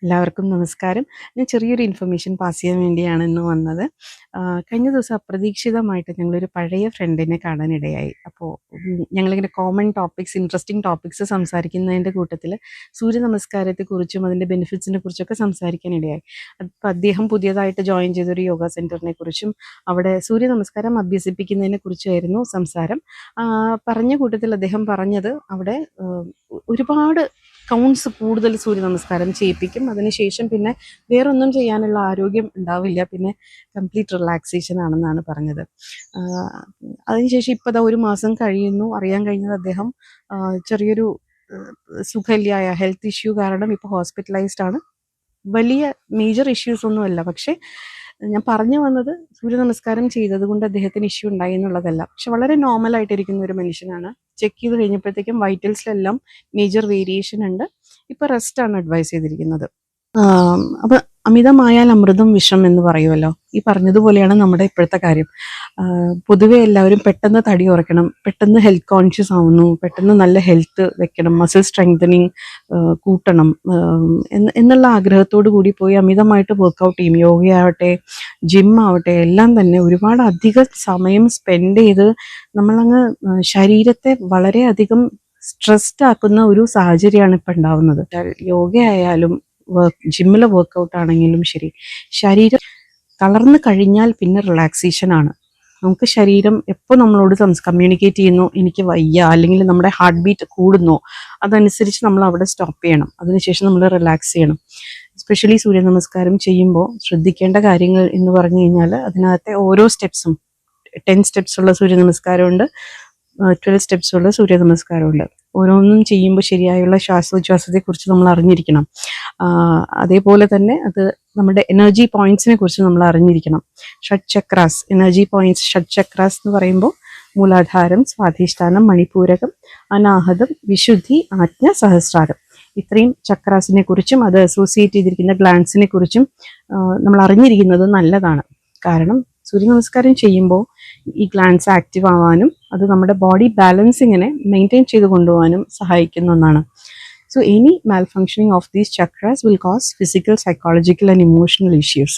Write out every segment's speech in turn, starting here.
എല്ലാവർക്കും നമസ്കാരം. ഞാൻ ചെറിയൊരു ഇൻഫർമേഷൻ പാസ് ചെയ്യാൻ വേണ്ടിയാണ് ഇന്ന് വന്നത്. കഴിഞ്ഞ ദിവസം അപ്രതീക്ഷിതമായിട്ട് ഞങ്ങളൊരു പഴയ ഫ്രണ്ടിനെ കാണാനിടയായി. അപ്പോൾ ഞങ്ങളിങ്ങനെ കോമൺ ടോപ്പിക്സ്, ഇൻട്രസ്റ്റിംഗ് ടോപ്പിക്സ് സംസാരിക്കുന്നതിൻ്റെ കൂട്ടത്തിൽ സൂര്യ നമസ്കാരത്തെക്കുറിച്ചും അതിൻ്റെ ബെനിഫിറ്റ്സിനെ കുറിച്ചൊക്കെ സംസാരിക്കാനിടയായി. അപ്പോൾ അദ്ദേഹം പുതിയതായിട്ട് ജോയിൻ ചെയ്തൊരു യോഗ സെൻറ്ററിനെ കുറിച്ചും അവിടെ സൂര്യ നമസ്കാരം അഭ്യസിപ്പിക്കുന്നതിനെ കുറിച്ചായിരുന്നു സംസാരം. പറഞ്ഞ കൂട്ടത്തിൽ അദ്ദേഹം പറഞ്ഞത് അവിടെ ഒരുപാട് കൗണ്ട്സ് കൂടുതൽ സൂര്യ നമസ്കാരം ചെയ്യിപ്പിക്കും. അതിനുശേഷം പിന്നെ വേറൊന്നും ചെയ്യാനുള്ള ആരോഗ്യം ഉണ്ടാവില്ല, പിന്നെ കംപ്ലീറ്റ് റിലാക്സേഷൻ ആണെന്നാണ് പറഞ്ഞത്. അതിനുശേഷം ഇപ്പോൾ ഒരു മാസം കഴിയുന്നു. അറിയാൻ കഴിഞ്ഞത് അദ്ദേഹം ചെറിയൊരു സുഖമില്ലായ ഹെൽത്ത് ഇഷ്യൂ കാരണം ഇപ്പോൾ ഹോസ്പിറ്റലൈസ്ഡ് ആണ്. വലിയ മേജർ ഇഷ്യൂസ് ഒന്നുമല്ല, പക്ഷേ ഞാൻ പറഞ്ഞു വന്നത് സൂര്യ നമസ്കാരം ചെയ്തത് കൊണ്ട് അദ്ദേഹത്തിന് ഇഷ്യൂ ഉണ്ടായി എന്നുള്ളതല്ല. പക്ഷെ വളരെ നോർമലായിട്ടിരിക്കുന്ന ഒരു മനുഷ്യനാണ്. ചെക്ക് ചെയ്ത് കഴിഞ്ഞപ്പോഴത്തേക്കും വൈറ്റൽസിലെല്ലാം മേജർ വേരിയേഷൻ ഉണ്ട്. ഇപ്പോൾ റെസ്റ്റാണ് അഡ്വൈസ് ചെയ്തിരിക്കുന്നത്. അപ്പം അമിതമായാൽ അമൃതം വിഷം എന്ന് പറയുമല്ലോ, ഈ പറഞ്ഞതുപോലെയാണ് നമ്മുടെ ഇപ്പോഴത്തെ കാര്യം. പൊതുവെ എല്ലാവരും പെട്ടെന്ന് തടി കുറയ്ക്കണം, പെട്ടെന്ന് ഹെൽത്ത് കോൺഷ്യസ് ആവുന്നു, പെട്ടെന്ന് നല്ല ഹെൽത്ത് വെക്കണം, മസിൽ സ്ട്രെങ്തനിങ് കൂട്ടണം എന്നുള്ള ആഗ്രഹത്തോടു കൂടി പോയി അമിതമായിട്ട് വർക്കൗട്ട് ചെയ്യും. യോഗയാവട്ടെ, ജിം ആവട്ടെ, എല്ലാം തന്നെ ഒരുപാട് അധികം സമയം സ്പെൻഡ് ചെയ്ത് നമ്മളങ്ങ് ശരീരത്തെ വളരെയധികം സ്ട്രെസ്ഡ് ആക്കുന്ന ഒരു സാഹചര്യമാണ് ഇപ്പം ഉണ്ടാവുന്നത്. യോഗയായാലും ജിമ്മിലെ വർക്കൗട്ട് ആണെങ്കിലും ശരി, ശരീരം തളർന്നു കഴിഞ്ഞാൽ പിന്നെ റിലാക്സേഷൻ ആണ്. നമുക്ക് ശരീരം എപ്പോൾ നമ്മളോട് കമ്മ്യൂണിക്കേറ്റ് ചെയ്യുന്നു എനിക്ക് വയ്യ, അല്ലെങ്കിൽ നമ്മുടെ ഹാർട്ട് ബീറ്റ് കൂടുന്നു, അതനുസരിച്ച് നമ്മൾ അവിടെ സ്റ്റോപ്പ് ചെയ്യണം. അതിനുശേഷം നമ്മൾ റിലാക്സ് ചെയ്യണം. എസ്പെഷ്യലി സൂര്യ നമസ്കാരം ചെയ്യുമ്പോൾ ശ്രദ്ധിക്കേണ്ട കാര്യങ്ങൾ എന്ന് പറഞ്ഞു കഴിഞ്ഞാൽ അതിനകത്തെ ഓരോ സ്റ്റെപ്സും 10 സ്റ്റെപ്സ് ഉള്ള സൂര്യ നമസ്കാരമുണ്ട്, 12 സ്റ്റെപ്സ് ഉള്ള സൂര്യ നമസ്കാരമുണ്ട്. ഓരോന്നും ചെയ്യുമ്പോൾ ശരിയായുള്ള ശ്വാസോച്ഛ്വാസത്തെക്കുറിച്ച് നമ്മൾ അറിഞ്ഞിരിക്കണം. അതേപോലെ തന്നെ അത് നമ്മുടെ എനർജി പോയിന്റ്സിനെ കുറിച്ച് നമ്മൾ അറിഞ്ഞിരിക്കണം. ഷഡ്ചക്രാസ്, എനർജി പോയിന്റ്സ്, ഷഡ്ചക്രാസ് എന്ന് പറയുമ്പോൾ മൂലാധാരം, സ്വാധിഷ്ഠാനം, മണിപൂരകം, അനാഹതം, വിശുദ്ധി, ആജ്ഞ, സഹസ്രാരം. ഇത്രയും ചക്രാസിനെ കുറിച്ചും അത് അസോസിയേറ്റ് ചെയ്തിരിക്കുന്ന ഗ്ലാൻസിനെ കുറിച്ചും നമ്മൾ അറിഞ്ഞിരിക്കുന്നത് നല്ലതാണ്. കാരണം സൂര്യ നമസ്കാരം ചെയ്യുമ്പോൾ ഈ ഗ്ലാൻസ് ആക്റ്റീവ് ആവാനും അത് നമ്മുടെ ബോഡി ബാലൻസിങ്ങിനെ മെയിൻറ്റെയിൻ ചെയ്ത് കൊണ്ടുപോകാനും സഹായിക്കുന്ന ഒന്നാണ്. So any malfunctioning of these chakras will cause physical, psychological and emotional issues.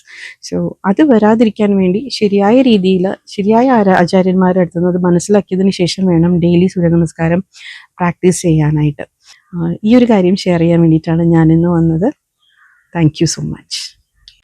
So അത് വരാതിരിക്കാൻ വേണ്ടി ശരിയായ രീതിയിൽ ശരിയായ ആചാര്യന്മാരുടെ അടുത്ത് നിന്ന് അത് മനസ്സിലാക്കിയതിന് ശേഷം വേണം ഡെയിലി സൂര്യ നമസ്കാരം പ്രാക്ടീസ് ചെയ്യാനായിട്ട്. ഈ ഒരു കാര്യം ഷെയർ ചെയ്യാൻ വേണ്ടിയിട്ടാണ് ഞാനിന്ന് വന്നത്. Thank you so much.